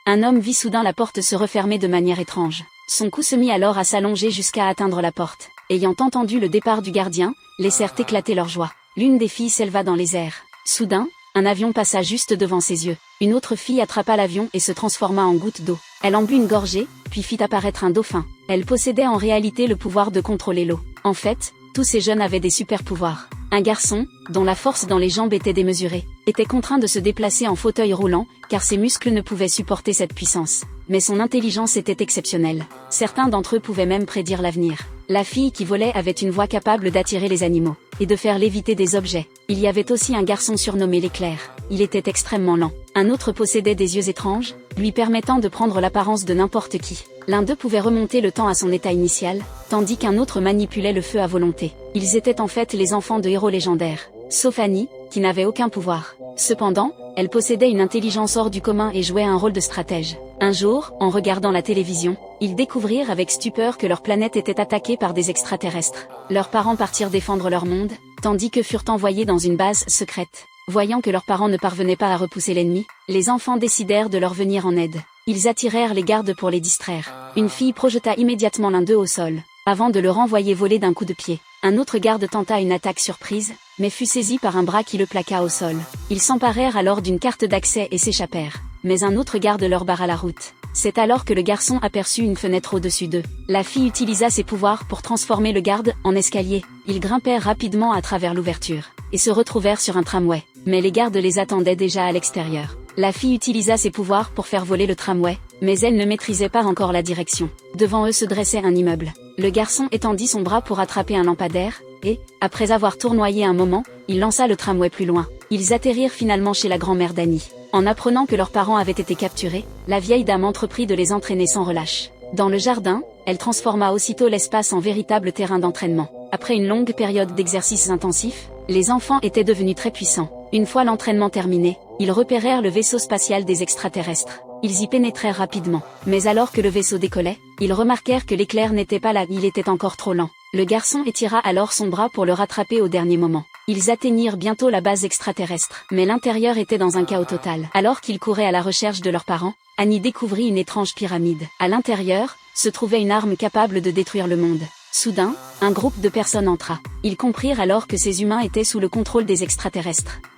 un homme vit soudain la porte se refermer de manière étrange. Son cou se mit alors à s'allonger jusqu'à atteindre la porte. Ayant entendu le départ du gardien, laissèrent éclater leur joie. L'une des filles s'éleva dans les airs. Soudain, un avion passa juste devant ses yeux. Une autre fille attrapa l'avion et se transforma en goutte d'eau. Elle en but une gorgée, puis fit apparaître un dauphin. Elle possédait en réalité le pouvoir de contrôler l'eau. En fait, tous ces jeunes avaient des super pouvoirs. Un garçon, dont la force dans les jambes était démesurée, était contraint de se déplacer en fauteuil roulant, car ses muscles ne pouvaient supporter cette puissance. Mais son intelligence était exceptionnelle. Certains d'entre eux pouvaient même prédire l'avenir. La fille qui volait avait une voix capable d'attirer les animaux, et de faire léviter des objets. Il y avait aussi un garçon surnommé l'éclair. Il était extrêmement lent. Un autre possédait des yeux étranges, lui permettant de prendre l'apparence de n'importe qui. L'un d'eux pouvait remonter le temps à son état initial, tandis qu'un autre manipulait le feu à volonté. Ils étaient en fait les enfants de héros légendaires, sauf Annie, qui n'avait aucun pouvoir. Cependant, elle possédait une intelligence hors du commun et jouait un rôle de stratège. Un jour, en regardant la télévision, ils découvrirent avec stupeur que leur planète était attaquée par des extraterrestres. Leurs parents partirent défendre leur monde, tandis que furent envoyés dans une base secrète. Voyant que leurs parents ne parvenaient pas à repousser l'ennemi, les enfants décidèrent de leur venir en aide. Ils attirèrent les gardes pour les distraire. Une fille projeta immédiatement l'un d'eux au sol, avant de le renvoyer voler d'un coup de pied. Un autre garde tenta une attaque surprise, mais fut saisi par un bras qui le plaqua au sol. Ils s'emparèrent alors d'une carte d'accès et s'échappèrent. Mais un autre garde leur barra la route. C'est alors que le garçon aperçut une fenêtre au-dessus d'eux. La fille utilisa ses pouvoirs pour transformer le garde en escalier. Ils grimpèrent rapidement à travers l'ouverture, et se retrouvèrent sur un tramway. Mais les gardes les attendaient déjà à l'extérieur. La fille utilisa ses pouvoirs pour faire voler le tramway, mais elle ne maîtrisait pas encore la direction. Devant eux se dressait un immeuble. Le garçon étendit son bras pour attraper un lampadaire, et, après avoir tournoyé un moment, il lança le tramway plus loin. Ils atterrirent finalement chez la grand-mère d'Annie. En apprenant que leurs parents avaient été capturés, la vieille dame entreprit de les entraîner sans relâche. Dans le jardin, elle transforma aussitôt l'espace en véritable terrain d'entraînement. Après une longue période d'exercices intensifs, les enfants étaient devenus très puissants. Une fois l'entraînement terminé, ils repérèrent le vaisseau spatial des extraterrestres. Ils y pénétrèrent rapidement. Mais alors que le vaisseau décollait, ils remarquèrent que l'éclair n'était pas là, il était encore trop lent. Le garçon étira alors son bras pour le rattraper au dernier moment. Ils atteignirent bientôt la base extraterrestre, mais l'intérieur était dans un chaos total. Alors qu'ils couraient à la recherche de leurs parents, Annie découvrit une étrange pyramide. À l'intérieur, se trouvait une arme capable de détruire le monde. Soudain, un groupe de personnes entra. Ils comprirent alors que ces humains étaient sous le contrôle des extraterrestres.